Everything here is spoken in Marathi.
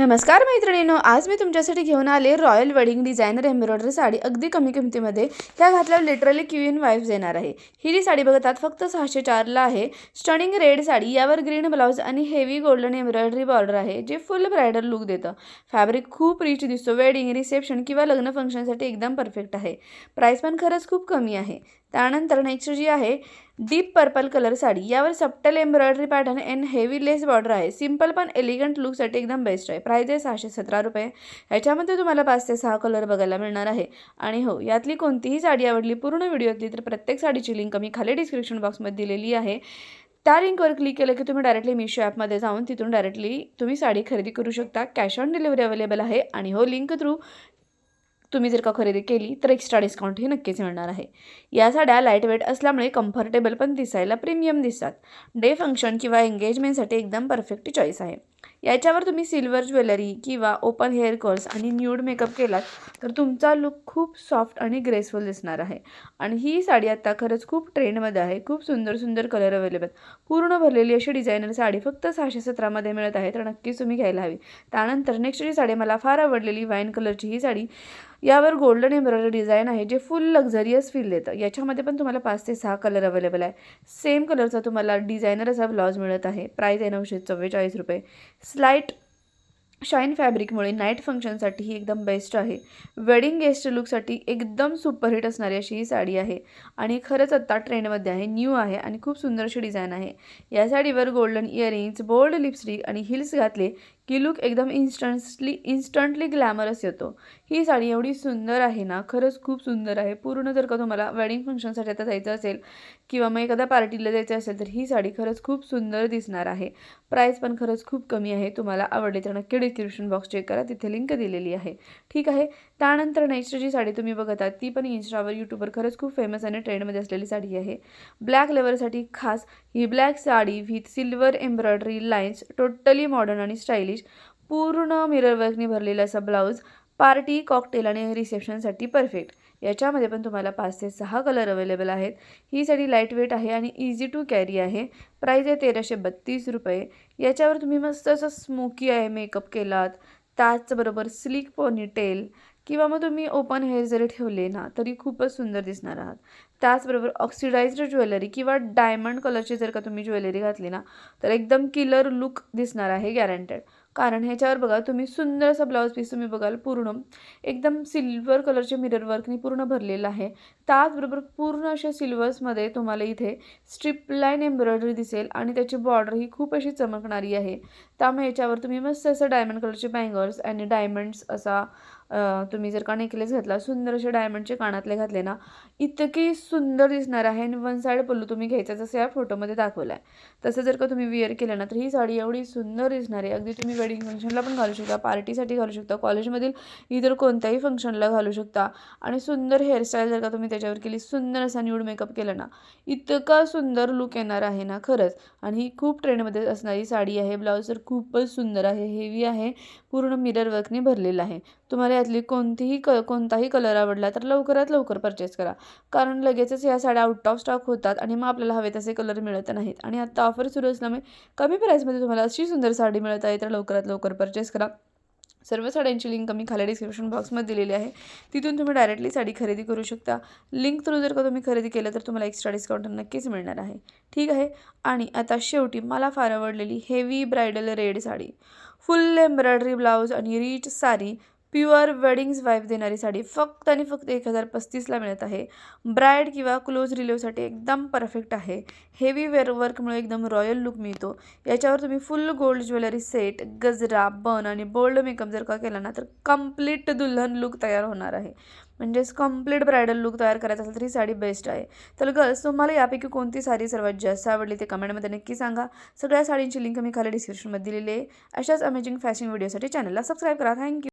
नमस्कार मैत्रिणींनो, आज मी तुमच्यासाठी घेऊन आले royal wedding designer embroidery sari अगदी कमी किमतीमध्ये. ह्या घातल्यावर लिटरली क्वीन वाईब्स येणार आहे. ही जी साडी बघतात फक्त 604ला आहे. स्टनिंग रेड साडी, यावर ग्रीन ब्लाउज आणि हेवी गोल्डन एम्ब्रॉयडरी बॉर्डर आहे, जे फुल ब्रायडल लुक देतं. फॅब्रिक खूप रिच दिसतो. वेडिंग, रिसेप्शन किंवा लग्न फंक्शनसाठी एकदम परफेक्ट आहे. प्राईस पण खरंच खूप कमी आहे. त्यानंतर नेक्स्ट जी आहे डीप पर्पल कलर साडी, यावर subtle embroidery pattern and heavy less border आहे. सिंपल पण एलिगंट लुकसाठी एकदम बेस्ट आहे. प्राइस आहे 617 रुपये. ह्याच्यामध्ये तुम्हाला 5 ते 6 कलर बघायला मिळणार आहे. आणि हो, यातली कोणतीही साडी आवडली पूर्ण व्हिडिओतली तर प्रत्येक साडीची लिंक मी खाली डिस्क्रिप्शन बॉक्समध्ये दिलेली आहे. त्या लिंकवर क्लिक केलं की तुम्ही डायरेक्टली मीशो ॲपमध्ये जाऊन तिथून डायरेक्टली तुम्ही साडी खरेदी करू शकता. कॅश ऑन डिलिव्हरी अवेलेबल आहे. आणि हो, लिंक थ्रू तुम्ही जर का खरेदी केली तर एक्स्ट्रा डिस्काउंटही नक्कीच मिळणार आहे. या साड्या लाईट वेट असल्यामुळे कम्फर्टेबल पण दिसायला प्रीमियम दिसतात. डे फंक्शन किंवा एंगेजमेंटसाठी एकदम परफेक्ट चॉईस आहे. याच्यावर तुम्ही सिल्वर ज्वेलरी किंवा ओपन हेअर कर्ल्स आणि न्यूड मेकअप केलात तर तुमचा लुक खूप सॉफ्ट आणि ग्रेसफुल दिसणार आहे. आणि ही साडी आता खरंच खूप ट्रेंडमध्ये आहे. खूप सुंदर सुंदर कलर अवेलेबल. पूर्ण भरलेली अशी डिझायनर साडी फक्त 617मध्ये मिळत आहे, तर नक्कीच तुम्ही घ्यायला हवी. त्यानंतर नेक्स्ट जी साडी मला फार आवडलेली वाईन कलरची ही साडी, यावर गोल्डन एम्ब्रॉयडरी डिझाईन आहे, जे फुल लक्झरियस फील देतं. याच्यामध्ये पण तुम्हाला 5 ते 6 कलर अवेलेबल आहे. सेम कलरचा तुम्हाला डिझायनर असा ब्लाउज मिळत आहे. प्राईस आहे 944 रुपये. स्लाईट शाईन फॅब्रिकमुळे नाईट फंक्शनसाठी ही एकदम बेस्ट आहे. वेडिंग गेस्ट लुकसाठी एकदम सुपरहिट असणारी अशी ही साडी आहे. आणि खरंच आत्ता ट्रेंडमध्ये आहे, न्यू आहे आणि खूप सुंदर अशी डिझाईन आहे. या साडीवर गोल्डन इयरिंग्स, बोल्ड लिपस्टिक आणि हिल्स घातले की लुक एकदम इन्स्टंटली ग्लॅमरस येतो. ही साडी एवढी सुंदर आहे ना, खरंच खूप सुंदर आहे. पूर्ण जर का तुम्हाला वेडिंग फंक्शनसाठी आता जायचं असेल किंवा मग एखाद्या पार्टीला जायचं असेल तर ही साडी खरंच खूप सुंदर दिसणार आहे. प्राईस पण खरंच खूप कमी आहे. तुम्हाला आवडली तर नक्की डिस्क्रिप्शन बॉक्स चेक करा, तिथे लिंक दिलेली आहे. ठीक आहे. त्यानंतर नेक्स्ट जी साडी तुम्ही बघत आहात ती पण इन्स्टावर, यूट्यूबवर खरंच खूप फेमस आणि ट्रेंडमध्ये असलेली साडी आहे. ब्लॅक लेवरसाठी खास ही black sari with silver embroidery lines, totally modern आणि स्टायलिश. पूर्ण मिरर वर्कने भरलेला असा ब्लाऊज, पार्टी, कॉकटेल आणि रिसेप्शनसाठी परफेक्ट. याच्यामध्ये पण तुम्हाला 5 ते 6 कलर अवेलेबल आहेत. ही साडी लाईट वेट आहे आणि इझी टू कॅरी आहे. प्राईस आहे 1332 रुपये. याच्यावर तुम्ही मस्त असं स्मोकी आहे मेकअप केलात, त्याचबरोबर स्लीक पोनीटेल किंवा मग तुम्ही ओपन हेअर जरी ठेवले ना तरी खूपच सुंदर दिसणार आहात. त्याचबरोबर ऑक्सिडाइज्ड ज्वेलरी किंवा डायमंड कलरची जर का तुम्ही ज्वेलरी घातली ना तर एकदम किलर लुक दिसणार आहे, गॅरंटेड. कारण ह्याच्यावर बघा तुम्ही सुंदर असा ब्लाऊज पीस तुम्ही बघाल पूर्ण एकदम सिल्वर कलरचे मिरर वर्कनी पूर्ण भरलेलं आहे. त्याचबरोबर पूर्ण अशा सिल्वर्समध्ये तुम्हाला इथे स्ट्रिप लाईन एम्ब्रॉयडरी दिसेल आणि त्याची बॉर्डर ही खूप अशी चमकणारी आहे. त्यामुळे याच्यावर तुम्ही मस्त असं डायमंड कलरचे बँगल्स आणि डायमंड्स असा तुम्ही जर का नेकलेस घातला, सुंदर असे डायमंडचे कानातले घातले ना, इतकी सुंदर दिसणार आहे. आणि वन साईड पल्लू तुम्ही घ्यायचा जसं या फोटोमध्ये दाखवलं आहे तसं जर का तुम्ही वेअर केलं ना तर ही साडी एवढी सुंदर दिसणार आहे. अगदी तुम्ही वेडिंग फंक्शनला पण घालू शकता, पार्टीसाठी घालू शकता, कॉलेजमधील इतर कोणत्याही फंक्शनला घालू शकता. आणि सुंदर हेअरस्टाईल जर का तुम्ही त्याच्यावर केली, सुंदर असा न्यूड मेकअप केला ना, इतका सुंदर लुक येणार आहे ना खरंच. आणि ही खूप ट्रेंडमध्ये असणारी साडी आहे. ब्लाऊज तर खूपच सुंदर आहे, हेवी आहे, पूर्ण मिरर वर्कने भरलेला आहे. तुम्हाला यातली कोणताही कलर आवडला तर लवकरात लवकर परचेस करा, कारण लगेचच या साड्या आउट ऑफ स्टॉक होतात आणि मग आपल्याला हवे तसे कलर मिळत नाहीत. आणि आता ऑफर सुरू असल्यामुळे कमी प्राईसमध्ये तुम्हाला अशी सुंदर साडी मिळत आहे, तर लवकरात लवकर परचेस करा. सर्व साड्यांची लिंक मी खाली डिस्क्रिप्शन बॉक्समध्ये दिलेली आहे, तिथून तुम्ही डायरेक्टली साडी खरेदी करू शकता. लिंक थ्रू जर का तुम्ही खरेदी केलं तर तुम्हाला एक्स्ट्रा डिस्काउंट नक्कीच मिळणार आहे. ठीक आहे. आणि आता शेवटी मला फार आवडलेली heavy bridal red sari, full embroidery blouse आणि rich sari, pure wedding vibes देणारी साडी फक्त आणि फक्त 1035ला मिळत आहे. ब्राईड किंवा क्लोज रिलेव्हसाठी एकदम परफेक्ट आहे. हेवी वर्कमुळे एकदम रॉयल लुक मिळतो. याच्यावर तुम्ही फुल गोल्ड ज्वेलरी सेट, गजरा, बन आणि बोल्ड मेकअप जर का केला ना तर कंप्लीट दुल्हन लुक तयार होणार आहे. म्हणजेच कंप्लीट ब्रायडल लुक तयार करायचा असेल तर ही साडी बेस्ट आहे. तर गर्ल्स, तुम्हाला यापैकी कोणती साडी सर्वात जास्त आवडली ते कमेंटमध्ये नक्की सांगा. सगळ्या साडींची लिंक मी खाली डिस्क्रिप्शनमध्ये दिलेली आहे. अशाच अमेजिंग फॅशन व्हिडिओसाठी चॅनलला सबस्क्राईब करा. थँक्यू.